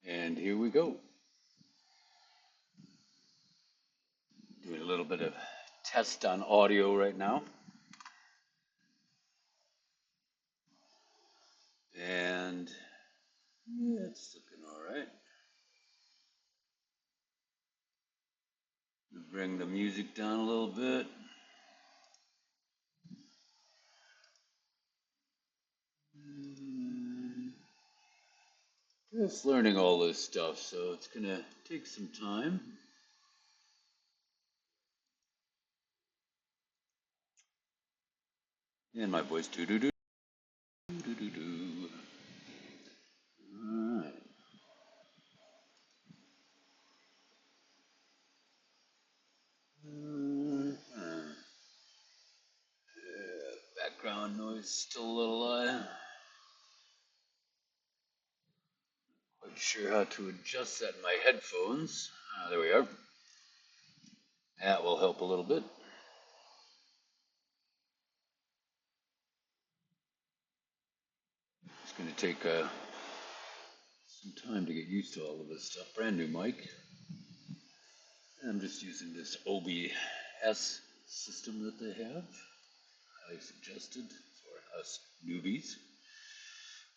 And here we go. Doing a little bit of test on audio right now. And yeah, it's looking all right. Bring the music down a little bit. Just learning all this stuff, so it's gonna take some time. And my voice doo doo doo doo doo doo. All right. Background noise still a little quite sure how to adjust that in my headphones. There we are. That will help a little bit. It's going to take some time to get used to all of this stuff. Brand new mic. I'm just using this OBS system that they have. Highly suggested for us newbies.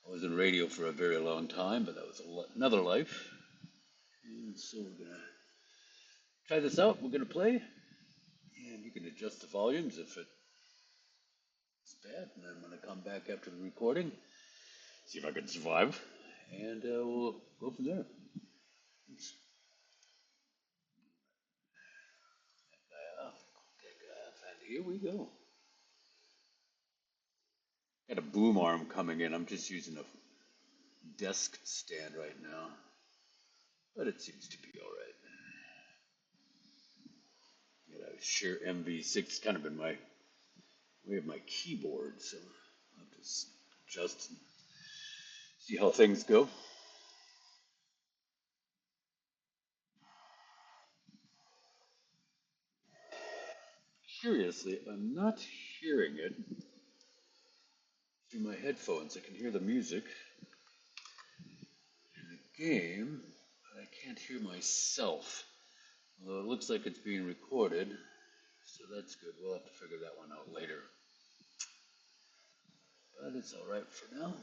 I was in radio for a very long time, but that was another life. And so we're going to try this out. We're going to play. And you can adjust the volumes if it's bad. And then I'm going to come back after the recording, see if I can survive. And we'll go from there. Oops. And here we go. Got a boom arm coming in. I'm just using a desk stand right now, but it seems to be all right. Got a Shure MV6 kind of in my way of my keyboard, so I'll just adjust and see how things go. Curiously, I'm not hearing it through my headphones. I can hear the music in the game, but I can't hear myself. Although it looks like it's being recorded, so that's good. We'll have to figure that one out later. But it's all right for now.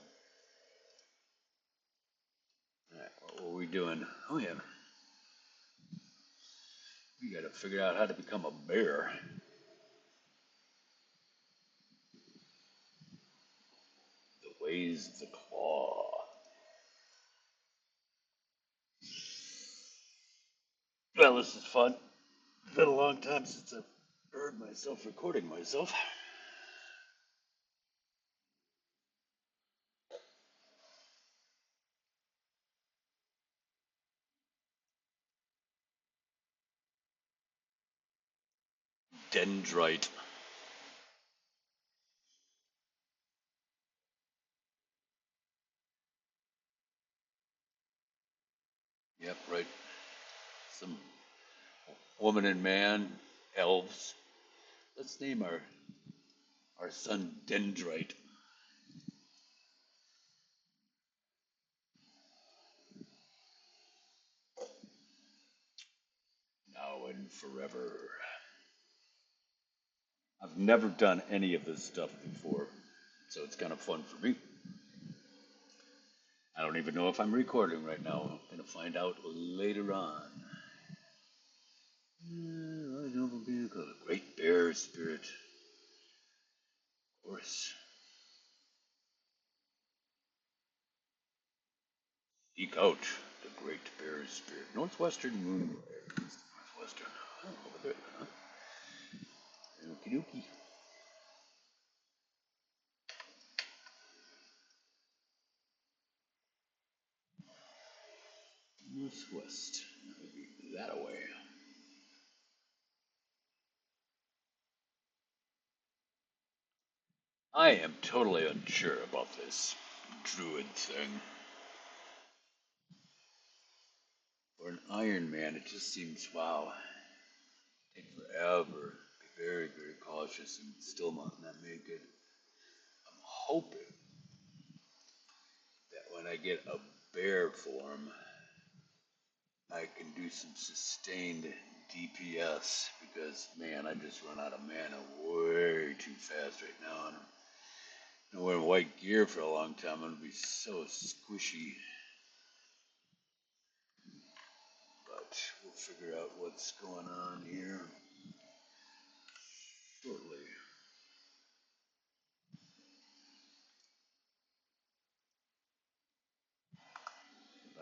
All right, what were we doing? Oh yeah, we got to figure out how to become a bear. The ways of the claw. Well, this is fun. It's been a long time since I've heard myself recording myself. Dendrite. Yep, right. Some woman and man, elves. Let's name our son Dendrite. Now and forever. I've never done any of this stuff before, so it's kind of fun for me. I don't even know if I'm recording right now. I'm going to find out later on. Noble vehicle, a great bear spirit. Of course. Seek out the great bear spirit. Northwestern moon bear. Northwestern. Oh, over there, huh? Okie dokie. Northwest. That would be that away. I am totally unsure about this Druid thing. For an Ironman, it just seems, wow, take forever. Be very, very cautious and still not make it. I'm hoping that when I get a bear form, I can do some sustained DPS because, man, I just run out of mana way too fast right now. And I'm wearing white gear for a long time. I'm gonna be so squishy, but we'll figure out what's going on here shortly.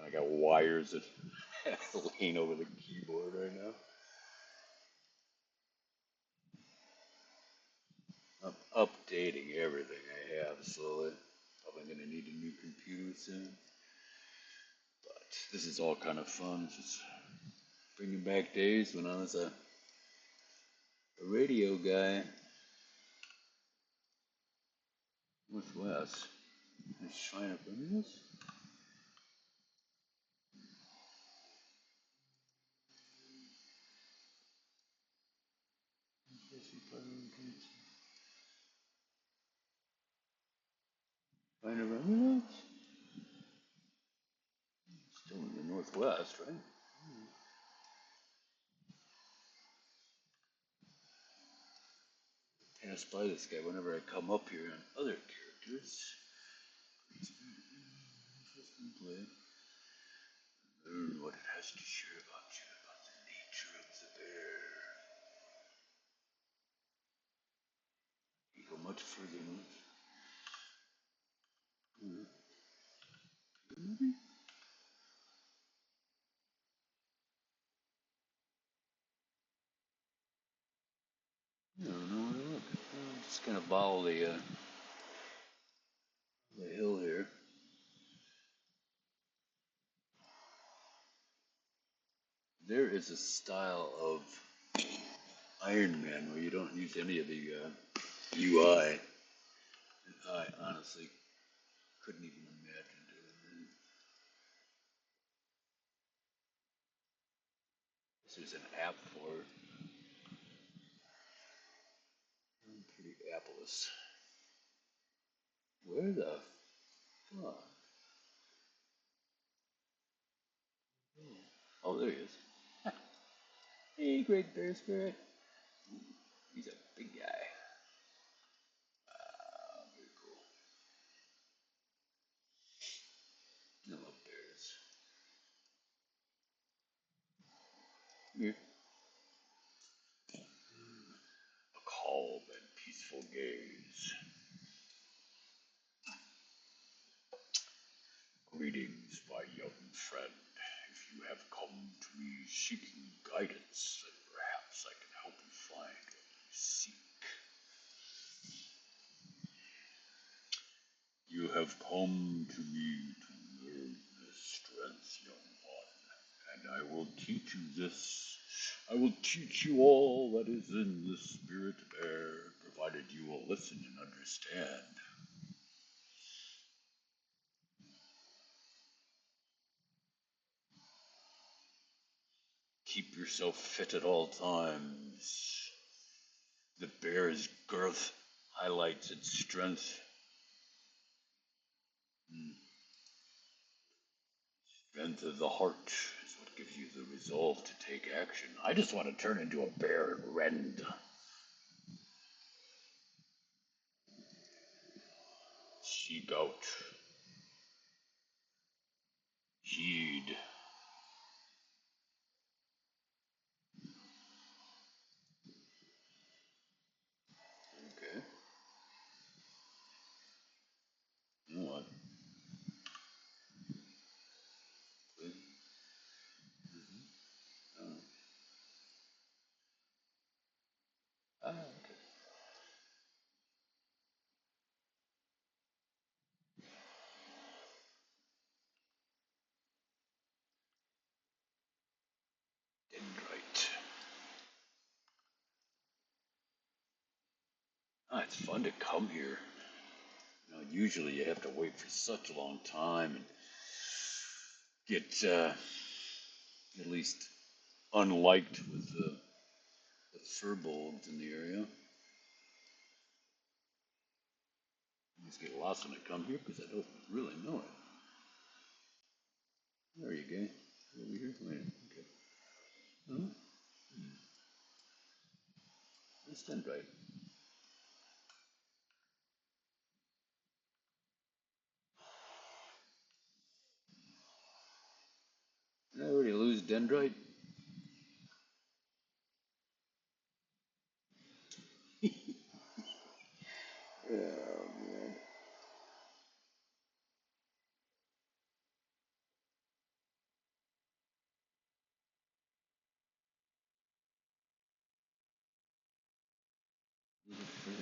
I got wires that lean over the keyboard right now. I'm updating everything I have slowly. Probably gonna need a new computer soon. But this is all kind of fun. Just bringing back days when I was a radio guy. Northwest. Let's Shrine of Romulus. Shrine of Romulus? Still in the Northwest, right? Pass by this guy whenever I come up here on other characters. Learn what it has to share about you, about the nature of the bear. You go much further north. Maybe? I don't know where to look. I'm just gonna follow the hill here. There is a style of Ironman where you don't use any of the UI. And I honestly couldn't even imagine doing that. There's an app for it. I'm pretty appless. Where the fuck? Oh, there he is. Hey, Great Bear Spirit. He's a big guy. Very cool. I love bears. Here. A calm and peaceful gaze. Greetings, my young friend. If you have come to me seeking guidance, then perhaps I can help you find what you seek. You have come to me to learn this strength, young one, and I will teach you this. I will teach you all that is in the spirit bear, provided you will listen and understand. Keep yourself fit at all times. The bear's girth highlights its strength. Strength of the heart is what gives you the resolve to take action. I just want to turn into a bear and rend. Seek out. Heed. Okay. You know what? Okay. Dendrite. It's fun to come here. Usually you have to wait for such a long time and get at least unliked with the furbolgs in the area. I just get lost when I come here because I don't really know it. There you go. Over here? Wait, okay. Oh, that's dendrite. Did I already lose dendrite? Oh, man.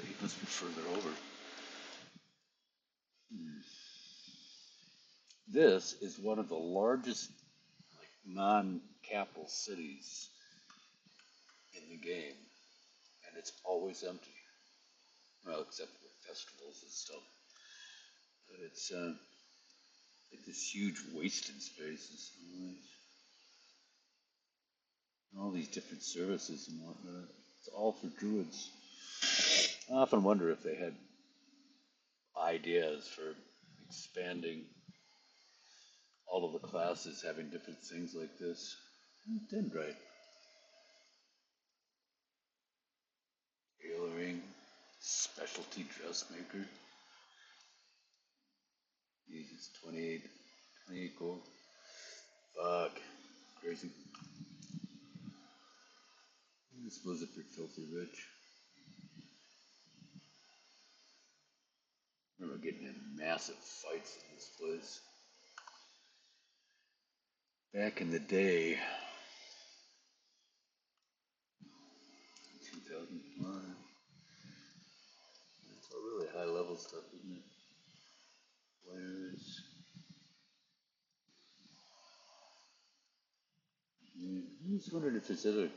He must be further over. Hmm. This is one of the largest non-capital cities in the game, and it's always empty. Well, except for festivals and stuff. But it's like this huge wasted spaces. All these different services and whatnot. It's all for druids. I often wonder if they had ideas for expanding all of the classes having different things like this. Dendrite, tailoring, specialty dressmaker. Jesus, 28 gold. Fuck, crazy. I suppose if you're filthy rich. I remember getting in massive fights in this place. Back in the day, 2005. That's all really high level stuff, isn't it? Players. Yeah, I was wondering if there's other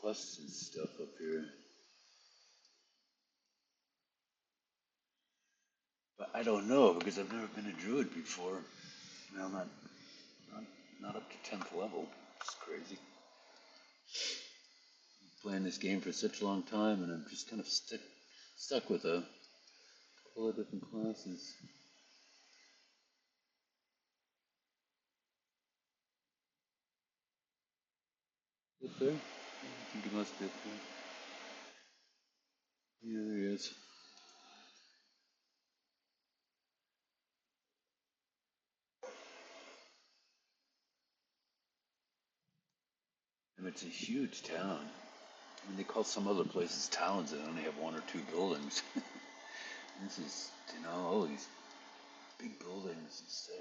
quests and stuff up here. But I don't know because I've never been a druid before. Well, not, not up to 10th level. It's crazy. Playing this game for such a long time, and I'm just kind of stuck with a couple of different classes. Up there? I think he must be up there. Yeah, there he is. And it's a huge town. I mean, they call some other places towns that only have one or two buildings. This is, all these big buildings and stuff.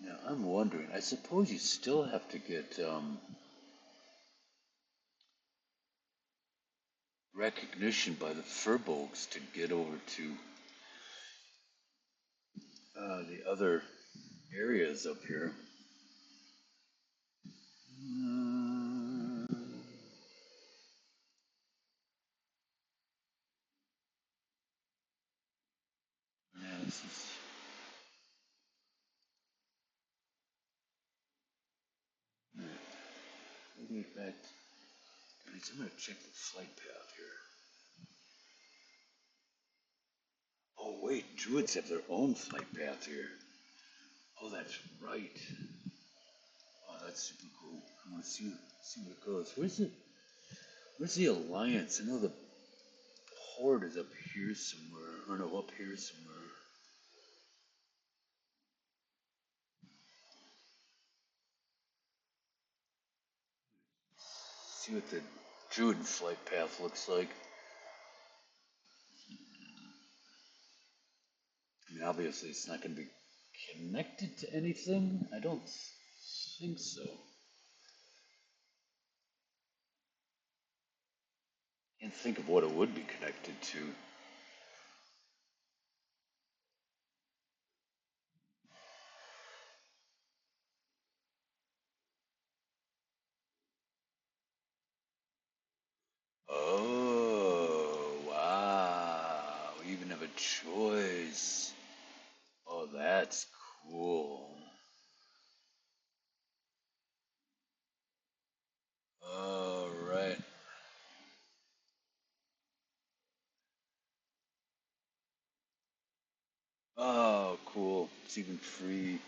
Now, I'm wondering, I suppose you still have to get recognition by the Furbolgs to get over to the other areas up here. Yeah, this is. Let me get back. I'm going to check the flight path here. Oh, wait, druids have their own flight path here. Oh, that's right. Oh, that's super cool. I want to see where it goes. Where's the Alliance? I know the Horde is up here somewhere. Or no, up here somewhere. See what the Druid flight path looks like. I mean, obviously it's not going to be connected to anything. I don't think so. Can't think of what it would be connected to. Oh, wow. We even have a choice. Oh, that's cool. All right. it's even free.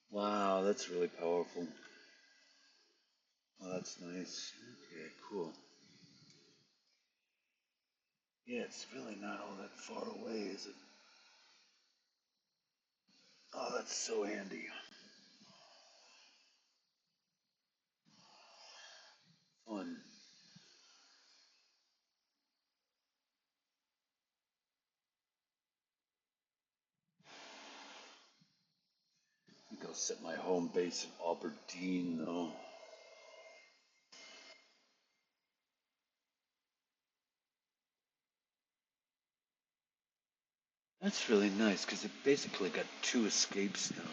Wow, that's really powerful. Oh, that's nice. Okay, cool. Yeah, it's really not all that far away, is it? Oh, that's so handy. Fun. I think I'll set my home base in Aberdeen, though. That's really nice because it basically got two escapes now.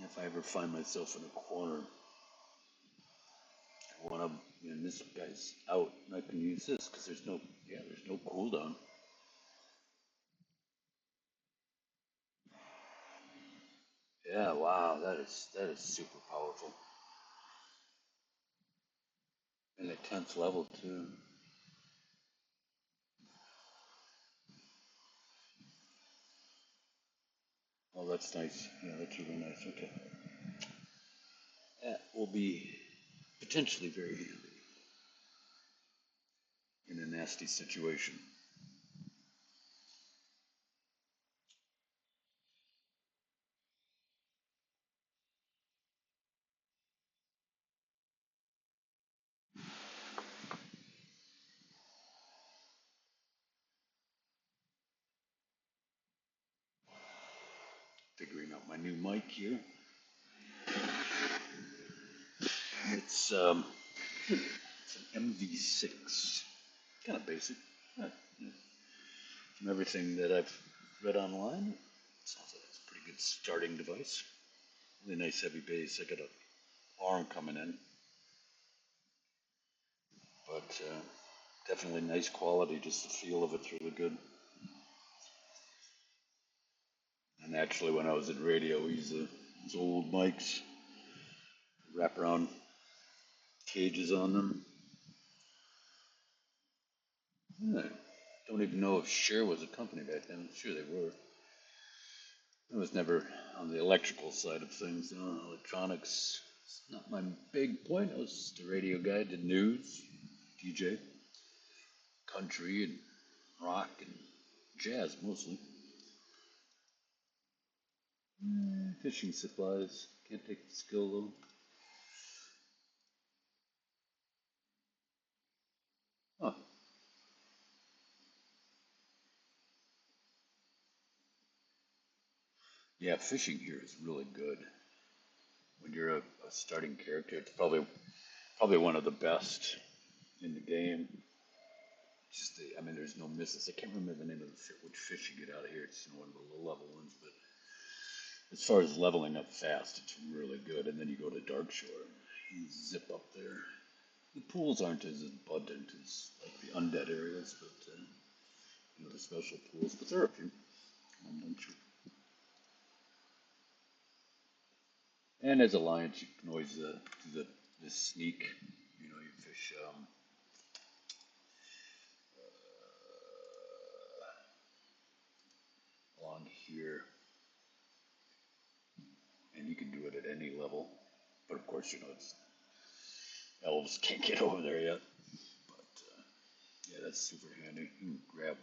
If I ever find myself in a corner, I want to, and this guy's out, and I can use this because there's no cooldown. Yeah, wow, that is super powerful. And at 10th level too. Oh, that's nice. Yeah, that's really nice. Okay, that will be potentially very handy in a nasty situation. Figuring out my new mic here. It's an MV6, kind of basic. Yeah, from everything that I've read online, it sounds like it's a pretty good starting device. Really nice heavy bass. I got a arm coming in, but definitely nice quality. Just the feel of it's really good. And actually, when I was in radio, we used these old mics, wrap around cages on them. Yeah. Don't even know if Shure was a company back then. I'm sure they were. I was never on the electrical side of things. Electronics is not my big point. I was just a radio guy, did news, DJ, country, and rock and jazz mostly. Fishing supplies. Can't take the skill though. Oh, yeah, fishing here is really good. When you're a starting character, it's probably one of the best in the game. Just I mean, there's no misses. I can't remember the name of which fish you get out of here. It's one of the low level ones, but as far as leveling up fast, it's really good. And then you go to Dark Shore, and you zip up there. The pools aren't as abundant as like the undead areas, but the special pools. But there are a few. And as Alliance, you can always do the sneak. You fish along here, and you can do it at any level. But of course, it's elves can't get over there yet. But yeah, that's super handy. You can grab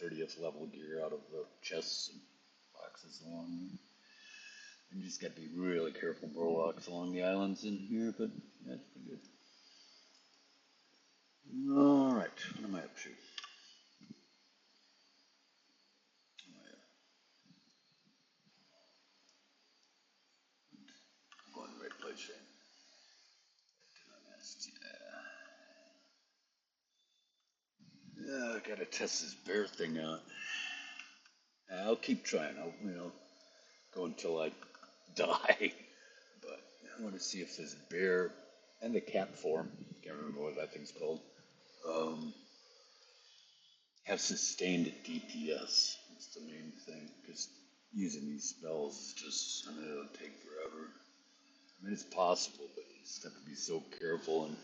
30th level gear out of the chests and boxes along there. And you just got to be really careful, Morlocks along the islands in here, but yeah, it's pretty good. All right, what am I up to? I'm going to the right place, right? Yeah, I gotta test this bear thing out. I'll keep trying. I'll go until I die. But I want to see if this bear and the cat form, can't remember what that thing's called, um, have sustained DPS. That's the main thing. Because using these spells is just, I mean, it'll take forever. I mean, it's possible, but you just have to be so careful. And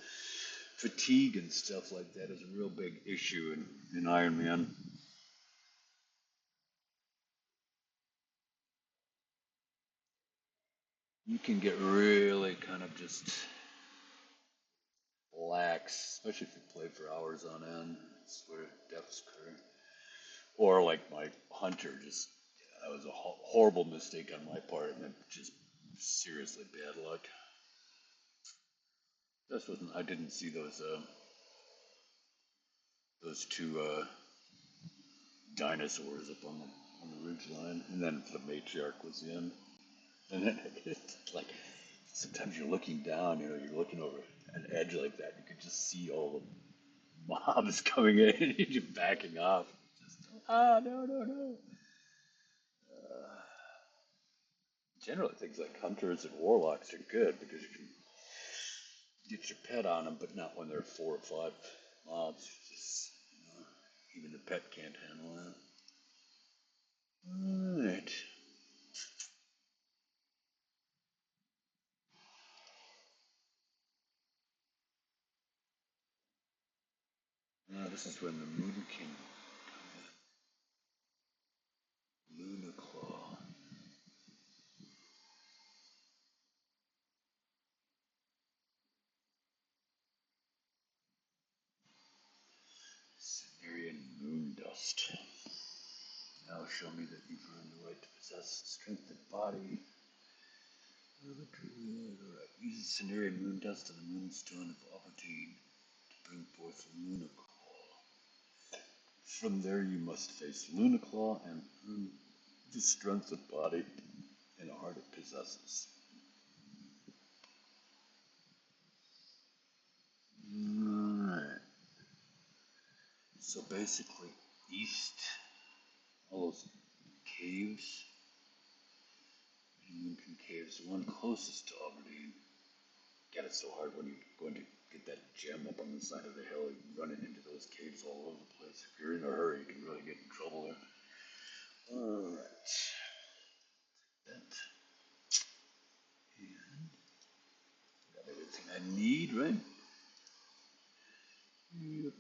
fatigue and stuff like that is a real big issue in Ironman. you can get really kind of just lax, especially if you play for hours on end. That's where deaths occur. Or like my hunter, just that was a horrible mistake on my part, and just seriously bad luck. This wasn't. I didn't see those two dinosaurs up on the ridge line, and then the matriarch was in, and then it's like sometimes you're looking down, you're looking over an edge like that, you could just see all the mobs coming in, and you're backing off. Just no no no. Uh, Generally, things like hunters and warlocks are good because you can get your pet on them, but not when there are 4 or 5 mobs. Just, even the pet can't handle that. Alright. This is when the Moon King Luna Claw. Cimmerian Moon Dust. Now show me that you've earned the right to possess strength of body. Alright. Use Cimmerian Moon Dust and the Moonstone of Opportune to bring forth Luna Claw. From there you must face Luna Claw and prove the strength of body and heart it possesses. Alright. So basically, east, all those caves, Moonton Caves, the one closest to Aberdeen. God, it's so hard when you're going to get that gem up on the side of the hill, you're running into those caves all over the place. If you're in a hurry, you can really get in trouble there. Alright. That. And got everything I need, right? Yep.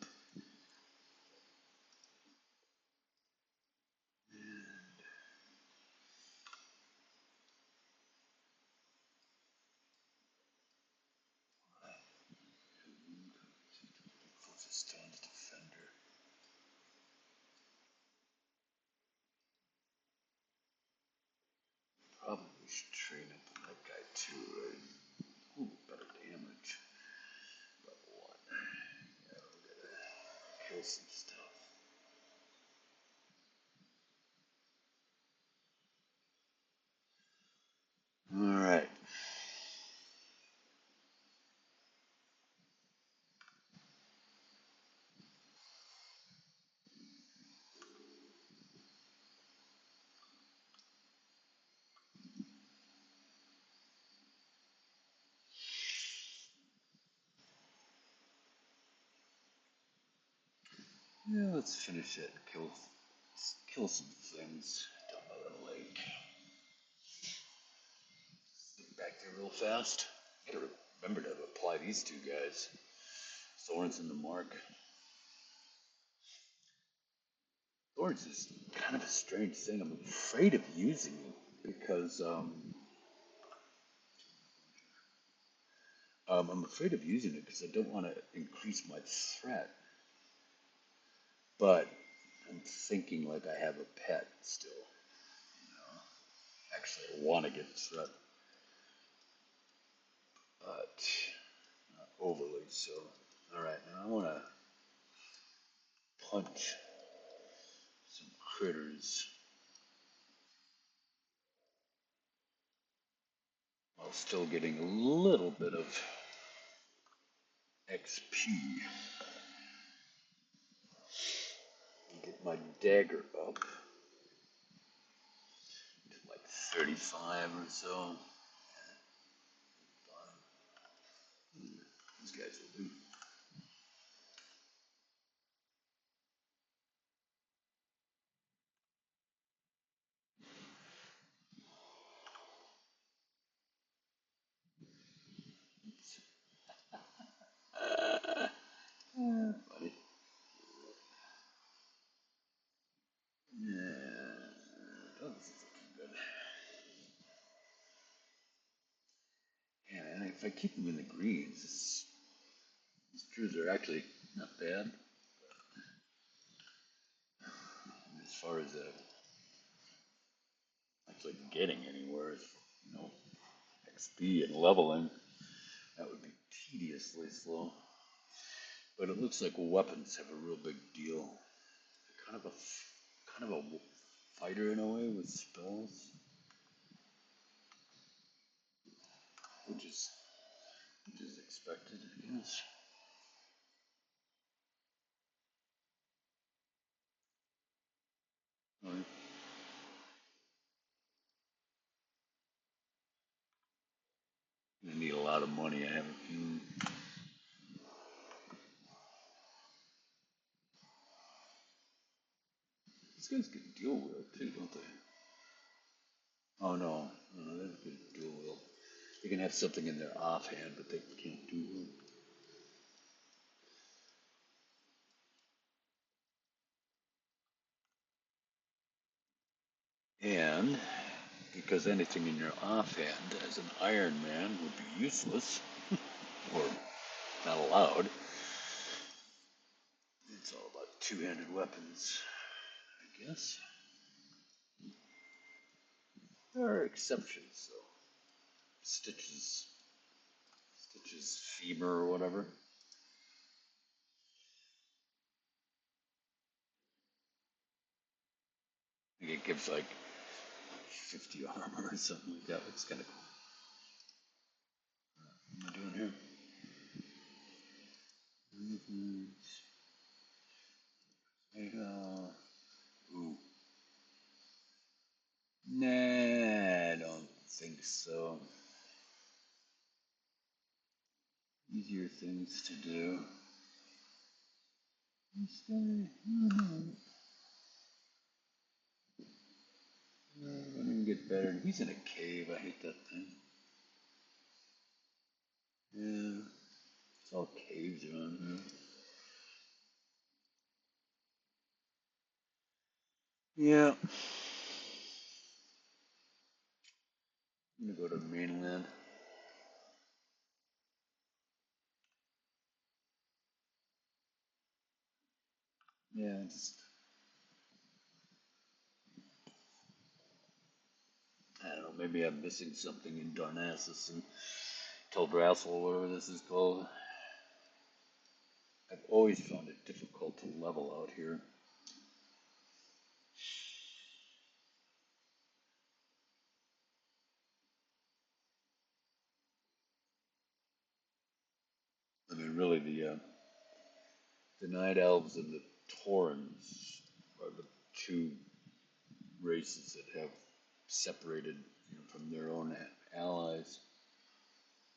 Closest stone's defender. Probably should train up on that guy too, right? Ooh, better damage. Level 1. Yeah, we'll gotta kill some stuff. Alright. Yeah, let's finish it. Kill some things down by the lake. Get back there real fast. Gotta remember to apply these two guys. Thorns in the mark. Thorns is kind of a strange thing. I'm afraid of using it because I'm afraid of using it because I don't want to increase my threat. But I'm thinking like I have a pet still. You know, actually, I want to get threat, but not overly so. All right, now I want to punch some critters while still getting a little bit of XP. Get my dagger up to like 35 or so. These guys will do. Buddy. Yeah. Oh, this is looking good. if I keep them in the greens, these druids are actually not bad. As far as actually getting anywhere, XP and leveling, that would be tediously slow. But it looks like weapons have a real big deal. Kind of a fighter in a way with spells, which is expected, I guess. Oh, I need a lot of money. I have a few. These guys can dual wield too, don't they? Oh no, no, they can dual wield. They can have something in their offhand, but they can't dual wield. And because anything in your offhand as an Iron Man would be useless or not allowed, it's all about two-handed weapons, I guess. There are exceptions, though. Stitch's femur or whatever. I think it gives like 50 armor or something like that. Looks kind of cool. What am I doing here? Ooh. Nah, I don't think so. Easier things to do. Let him get better. He's in a cave. I hate that thing. Yeah, it's all caves around here. Yeah. I'm gonna go to the mainland. Yeah, I don't know. Maybe I'm missing something in Darnassus and Teldrassil, whatever this is called. I've always found it difficult to level out here. I mean, really, the Night Elves and the Taurens are the two races that have separated from their own allies.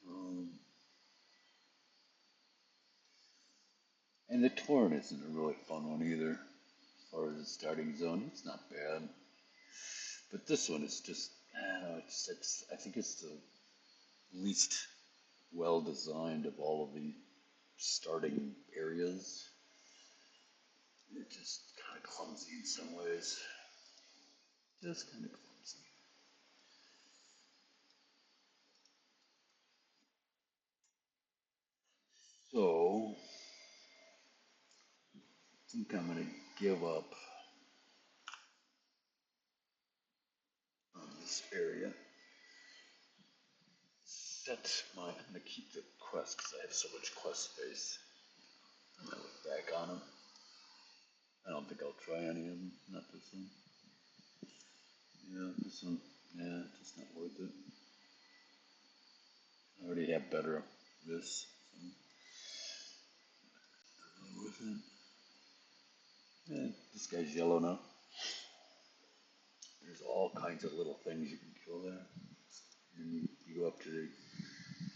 Um, and the Tauren isn't a really fun one either. As far as the starting zone, it's not bad. But this one is just, I don't know, I think it's the least well designed of all of the starting areas. It's just kind of clumsy in some ways. Just kind of clumsy. So, I think I'm going to give up on this area. I'm going to keep the quest because I have so much quest space. I'm going to look back on them. I don't think I'll try any of them. Not this one. Yeah, this one. Yeah, just not worth it. I already have better of this. So not worth it. Yeah, this guy's yellow now. There's all kinds of little things you can kill there. And you go up to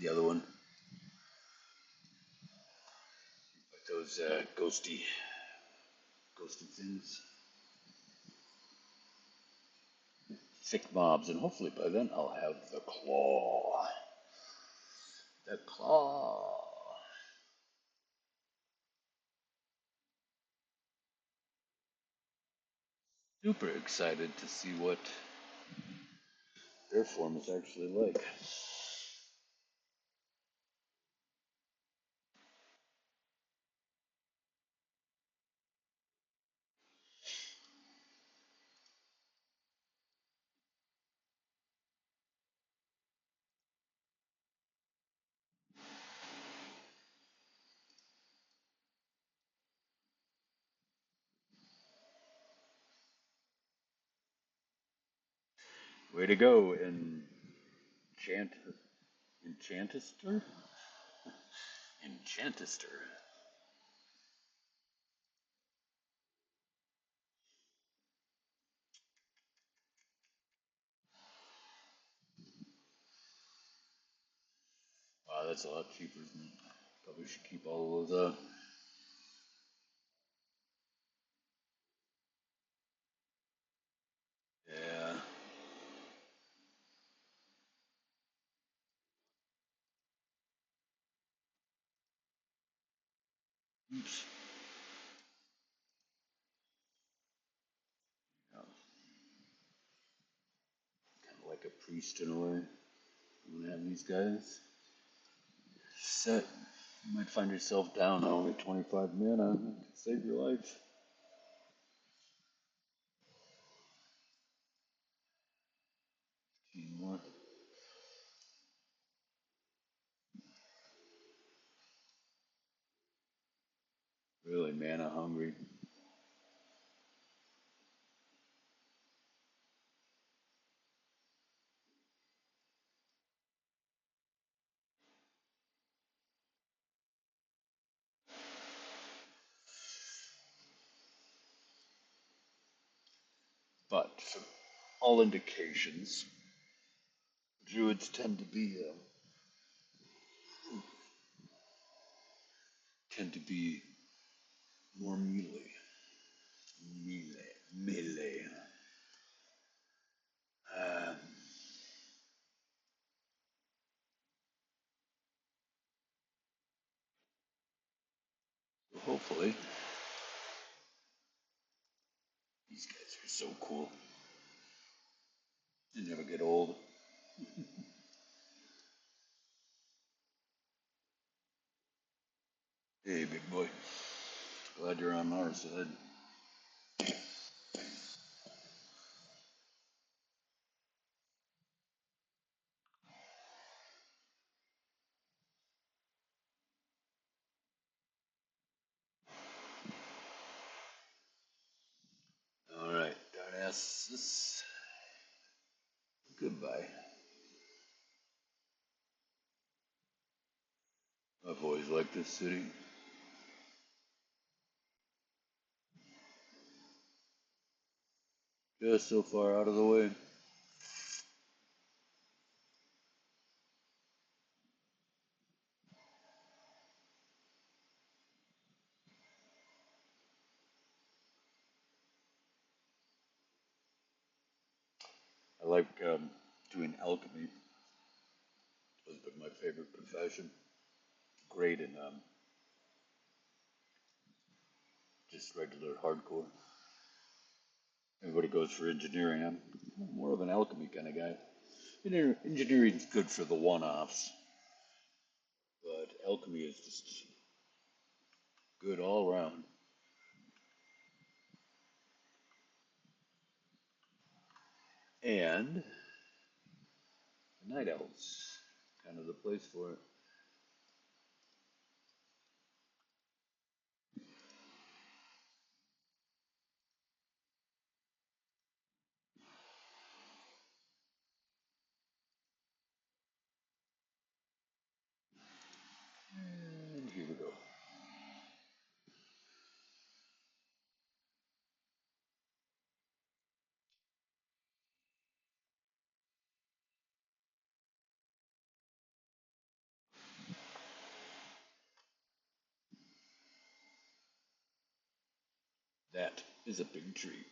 the other one. Like those ghosty things. Thick mobs, and hopefully by then I'll have the claw. The claw. Super excited to see what their form is actually like. Way to go, Enchantister? Enchantister. Wow, that's a lot cheaper, isn't it? Probably should keep all of those. Yeah. Oops. Yeah. Kind of like a priest in a way. You want to have these guys set. You might find yourself down only 25 mana. Save your life. 15 more. Really mana hungry. But from all indications, druids tend to be more melee. Um, so hopefully, these guys are so cool. They never get old. Hey, big boy. Glad you're on our side. All right, Darnassus. Goodbye. I've always liked this city. Just so far out of the way. I like doing alchemy. It's been my favorite profession. Great in just regular hardcore. Everybody goes for engineering. I'm more of an alchemy kind of guy. Engineering's good for the one-offs, but alchemy is just good all around. And the night elves, kind of the place for it. And here we go. That is a big tree.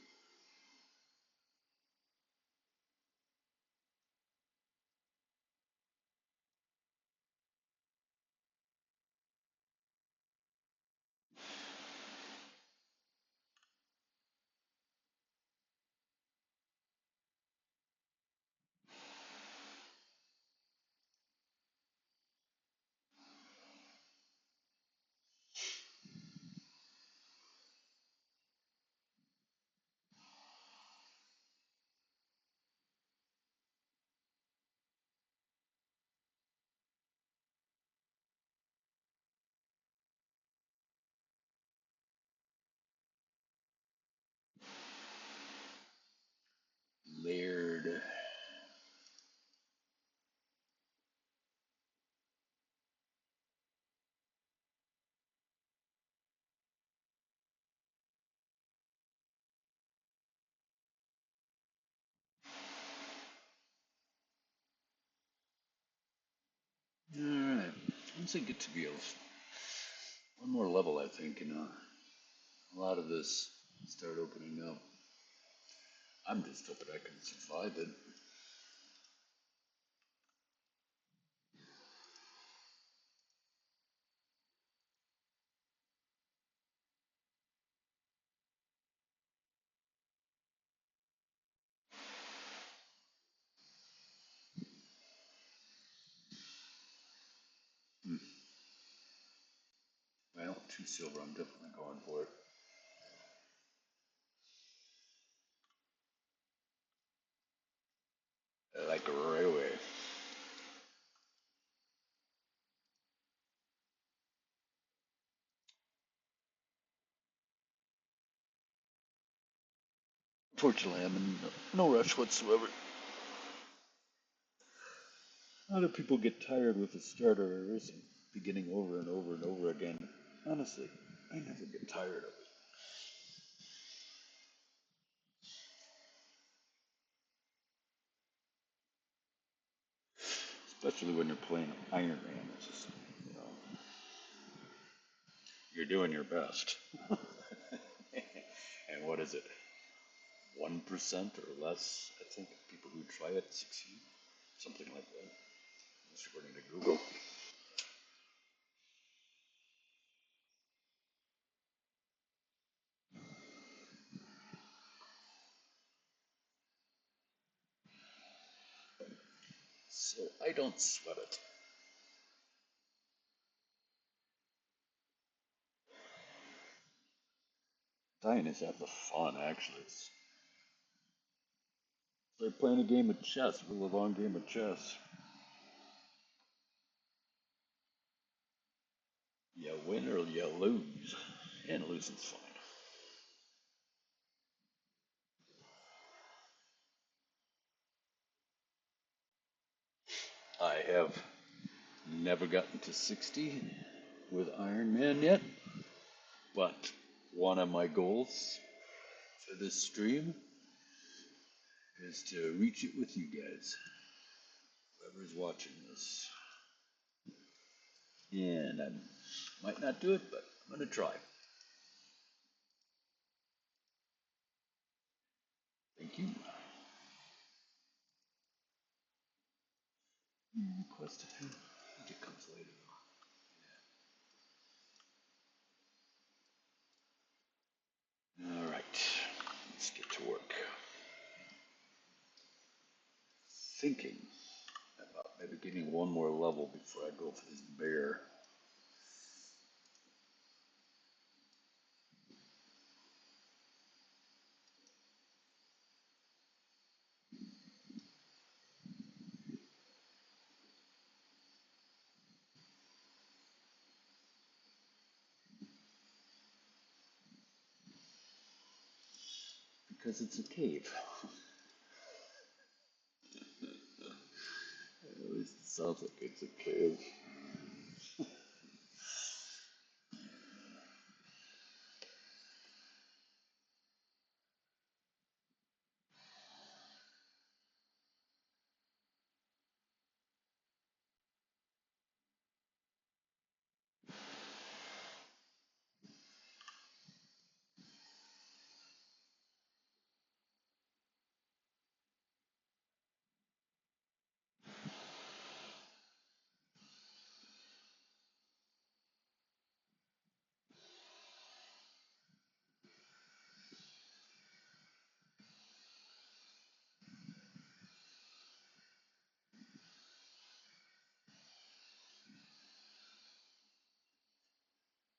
once I get to be one more level, I think, and a lot of this start opening up. I'm just hoping I can survive it. Hmm. Well, 2 silver, I'm definitely going for it. Like right away. Fortunately, I'm in no rush whatsoever. A lot of people get tired with the starter errors and beginning over and over and over again. Honestly, I never get tired of it. Especially when you're playing Ironman. It's just, you know, you're doing your best. And what is it? 1% or less, I think, people who try it succeed. Something like that. That's according to Google. So I don't sweat it. Dying is half the fun, actually. It's like playing a game of chess, a really long game of chess. You win or you lose. And losing's fine. I have never gotten to 60 with Ironman yet, but one of my goals for this stream is to reach it with you guys, whoever's watching this. And I might not do it, but I'm going to try. Thank you. Requested him. I think it comes later. All right, let's get to work. Thinking about maybe getting one more level before I go for this bear. Because it's a cave. At least it sounds like it's a cave.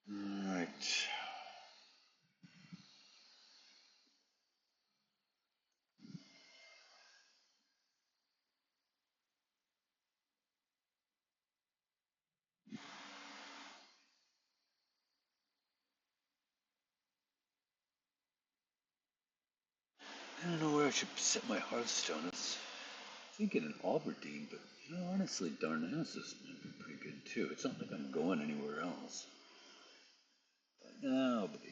All right. I don't know where I should set my Hearthstone. It's thinking in Aberdeen, but honestly, Darnassus might be pretty good too. It's not like I'm going anywhere else. But no, but I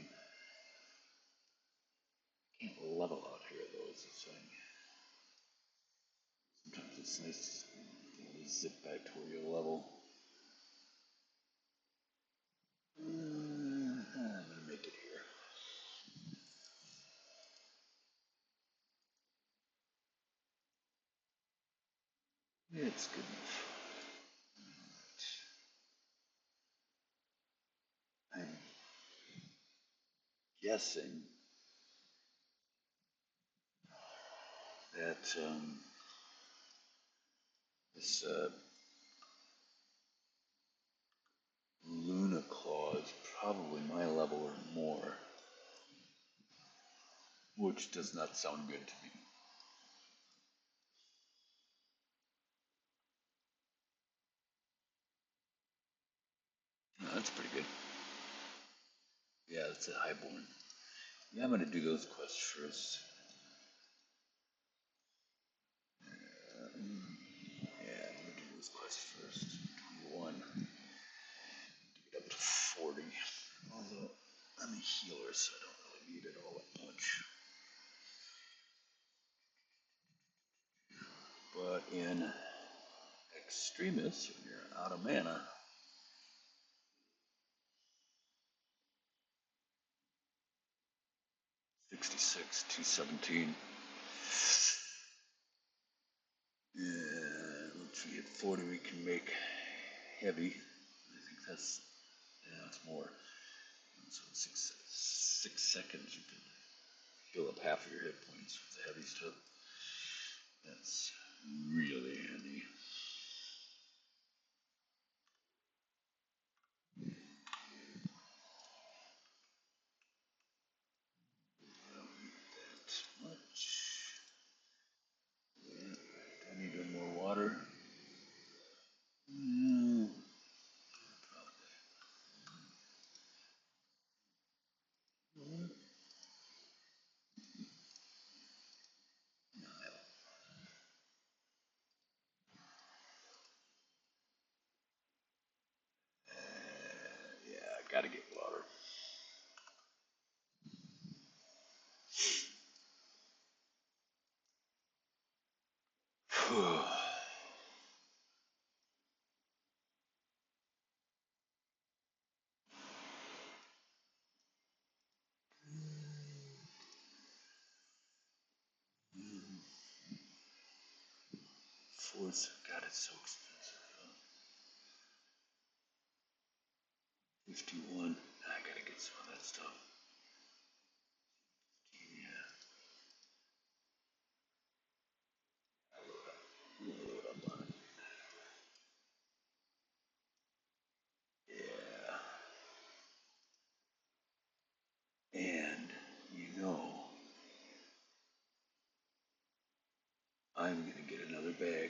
can't level out here though. Is the thing. Sometimes it's nice to zip back to where you level. It's good enough. I'm guessing that this Luna Claw is probably my level or more, which does not sound good to me. No, that's pretty good. Yeah, that's a highborn. Yeah, I'm gonna do those quests first. Yeah, I'm gonna do those quests first. 21. Get up to 40. Although I'm a healer, so I don't really need it all that much. But in Extremis, when you're out of mana, 66, 217. Yeah, once we hit 40, we can make heavy. I think that's, yeah, it's more. So in 6 seconds, you can fill up half of your hit points with the heavy stuff. That's really handy. I don't need that much. Yeah, I need a more water. Mm, probably. Nile. Yeah, I gotta get water. Force, God, it's so expensive. 51. I gotta get some of that stuff. Yeah, load up on it. Yeah. And, you know, I'm gonna get another bag.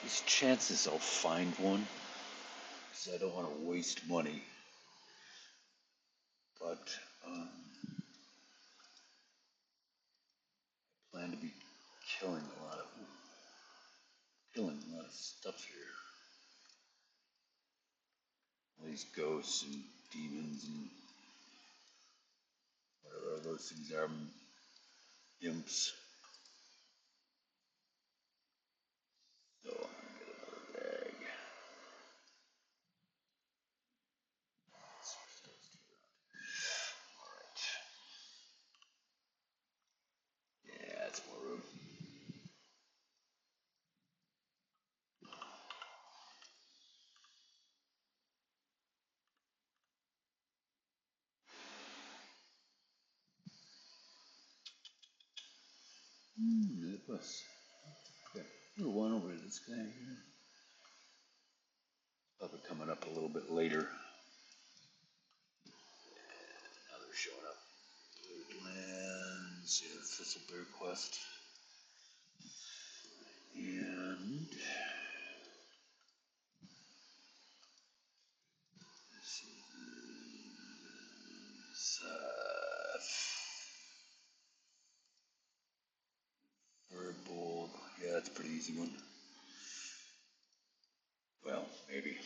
There's chances I'll find one, because I don't want to waste money. But I plan to be killing a lot of stuff here. All these ghosts and demons and whatever those things are, imps. So I'm gonna get another bag. Alright. Yeah, it's more room. Another bus. Okay. We'll one over to this guy here. Probably coming up a little bit later. Now they're showing up. Lands, yeah, Thistlebear quest. And this is Firebolt. Yeah, that's a pretty easy one. Well, maybe.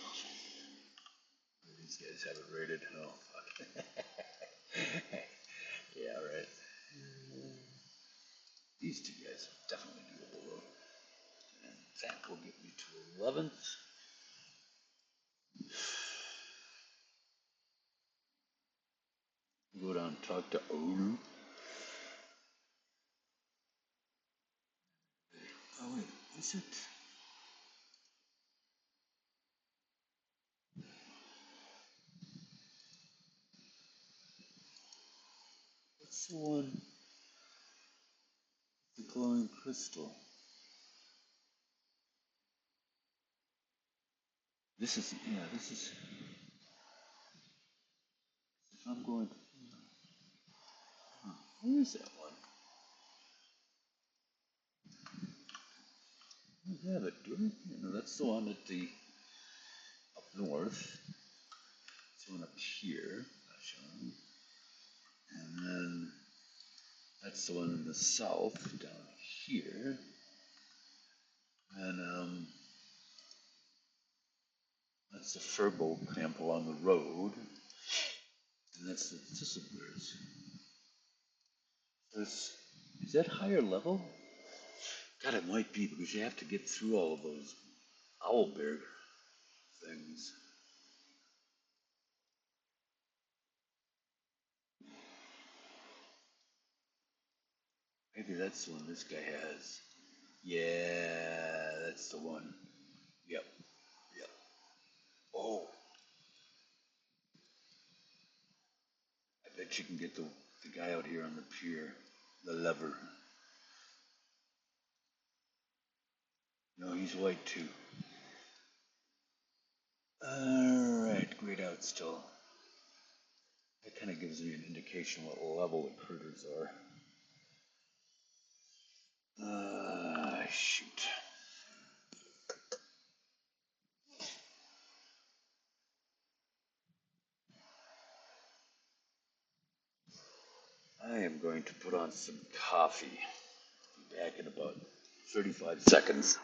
These guys have it rated. Oh, fuck. Yeah, right. These two guys are definitely doable though. And that will get me to 11th. talk to Olu. Oh wait, is it? What's the one? The glowing crystal. This is, yeah, this is, if I'm going to, where is that one? I have it, do I? No, that's the one at the, up north. It's the one up here, and then that's the one in the south, down here. And that's the furbo camp along the road. And that's the thistlebears. Is that higher level? God, it might be because you have to get through all of those owlbear things. Maybe that's the one this guy has. Yeah, that's the one. Yep, yep. Oh, I bet you can get the guy out here on the pier, the lever. No, he's white too. Alright, grayed out still. That kind of gives me an indication what level the critters are. Shoot. I am going to put on some coffee. Be back in about 35 seconds.